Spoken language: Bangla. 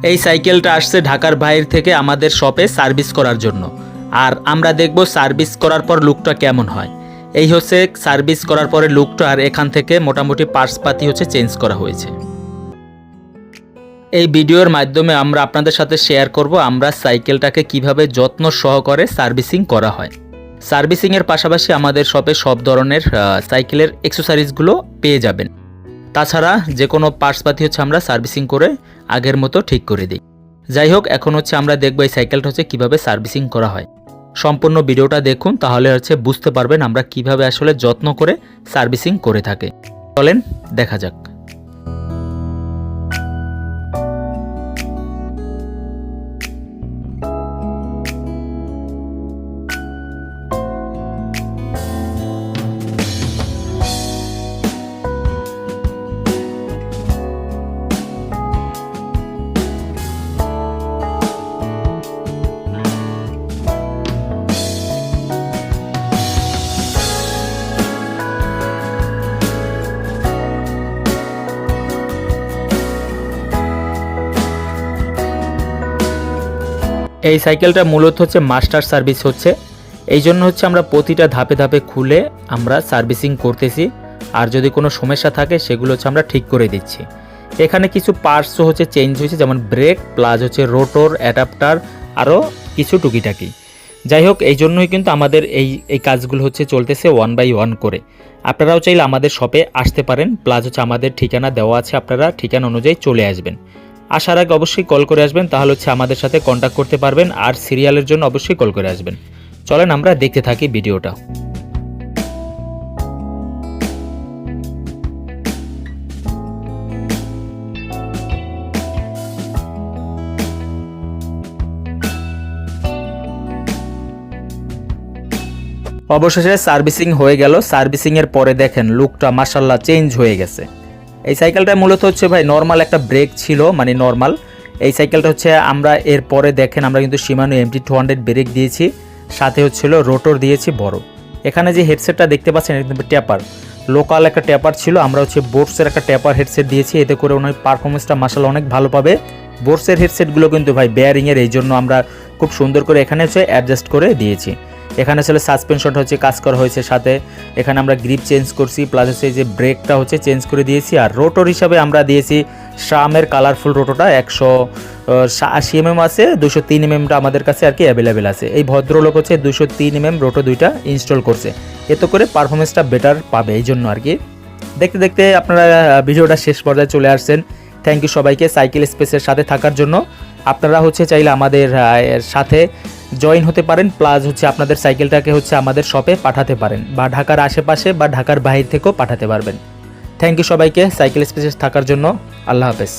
এই সাইকেলটা আসছে ঢাকার বাইরে থেকে আমাদের শপে সার্ভিস করার জন্য। আর আমরা দেখব সার্ভিস করার পর লুকটা কেমন হয়। এই হচ্ছে সার্ভিস করার পরে লুকটা, আর এখান থেকে মোটামুটি পার্টসপাতি হচ্ছে চেঞ্জ করা হয়েছে। এই ভিডিওর মাধ্যমে আমরা আপনাদের সাথে শেয়ার করব আমরা সাইকেলটাকে কিভাবে যত্ন সহকারে সার্ভিসিং করা হয়। সার্ভিসিংয়ের পাশাপাশি আমাদের শপে সব ধরনের সাইকেলের অ্যাক্সেসরিজগুলো পেয়ে যাবেন। তাছাড়া যে কোনো পার্টসপাতি হচ্ছে আমরা সার্ভিসিং করে আগের মতো ঠিক করে দিই। যাই হোক, এখন হচ্ছে আমরা দেখব এই সাইকেলটা হচ্ছে কীভাবে সার্ভিসিং করা হয়। সম্পূর্ণ ভিডিওটা দেখুন, তাহলে হচ্ছে বুঝতে পারবেন আমরা কিভাবে আসলে যত্ন করে সার্ভিসিং করে থাকে। চলেন দেখা যাক। এই সাইকেলটা মূলত হচ্ছে মাস্টার সার্ভিস হচ্ছে, এই জন্য হচ্ছে আমরা প্রতিটা ধাপে ধাপে খুলে আমরা সার্ভিসিং করতেছি। আর যদি কোনো সমস্যা থাকে সেগুলো হচ্ছে আমরা ঠিক করে দিচ্ছি। এখানে কিছু পার্টসও হচ্ছে চেঞ্জ হয়েছে, যেমন ব্রেক প্লাস হচ্ছে রোটর, অ্যাডাপ্টার, আরও কিছু টুকিটাকি। যাই হোক, এই জন্যই কিন্তু আমাদের এই কাজগুলো হচ্ছে চলতেছে 1 বাই 1 করে। আপনারাও চাইলে আমাদের শপে আসতে পারেন, প্লাস হচ্ছে আমাদের ঠিকানা দেওয়া আছে, আপনারা ঠিকানা অনুযায়ী চলে আসবেন। আসার আগে অবশ্যই কল করে আসবেন, তাহলে হচ্ছে আমাদের সাথে কন্ট্যাক্ট করতে পারবেন। আর সিরিয়ালের জন্য অবশ্যই কল করে আসবেন। চলেন আমরা দেখতে থাকি ভিডিওটা। অবশেষে সার্ভিসিং হয়ে গেল। সার্ভিসিংয়ের পরে দেখেন লুকটা মাশাআল্লাহ চেঞ্জ হয়ে গেছে। এই সাইকেলটা মূলত হচ্ছে ভাই নর্মাল একটা ব্রেক ছিল, মানে নর্মাল। এই সাইকেলটা হচ্ছে আমরা এরপরে দেখেন আমরা কিন্তু শিমানো MT200 ব্রেক দিয়েছি, সাথে হচ্ছিল রোটর দিয়েছি বড়। এখানে যে হেডসেটটা দেখতে পাচ্ছেন একদম ট্যাপার, লোকাল একটা ট্যাপার ছিল, আমরা হচ্ছে বোটসের একটা ট্যাপার হেডসেট দিয়েছি। এতে করে ওনার পারফরমেন্সটা মাশাআল্লাহ অনেক ভালো পাবে। বোটসের হেডসেটগুলো কিন্তু ভাই বেয়ারিংয়ের, এই জন্য আমরা খুব সুন্দর করে এখানে হচ্ছে অ্যাডজাস্ট করে দিয়েছি। এখানে আসলে সাসপেনশনটা হচ্ছে কাজ করা হয়েছে, সাথে এখানে আমরা গ্রিপ চেঞ্জ করছি, প্লাস হচ্ছে যে ব্রেকটা হচ্ছে চেঞ্জ করে দিয়েছি। আর রোটর হিসাবে আমরা দিয়েছি শামের কালারফুল রোটরটা 180 mm আছে, 203 mmটা আমাদের কাছে আর কি অ্যাভেলেবেল আছে। এই ভদ্রলোক হচ্ছে 203 mm রোটর দুইটা ইনস্টল করছে, এতে করে পারফরমেন্সটা বেটার পাবে। এই জন্য আর কি দেখতে দেখতে আপনারা ভিডিওটা শেষ পর্যায়ে চলে আসছেন। থ্যাংক ইউ সবাইকে সাইকেল স্পেসের সাথে থাকার জন্য। আপনারা হচ্ছে চাইলে আমাদের সাথে জয়েন হতে পারেন, প্লাস হচ্ছে আপনাদের সাইকেলটাকে হচ্ছে আমাদের শপে পাঠাতে পারেন, বা ঢাকার আশেপাশে বা ঢাকার বাইরে থেকেও পাঠাতে পারবেন। থ্যাংক ইউ সবাইকে সাইকেল স্পেসে থাকার জন্য। আল্লাহ হাফেজ।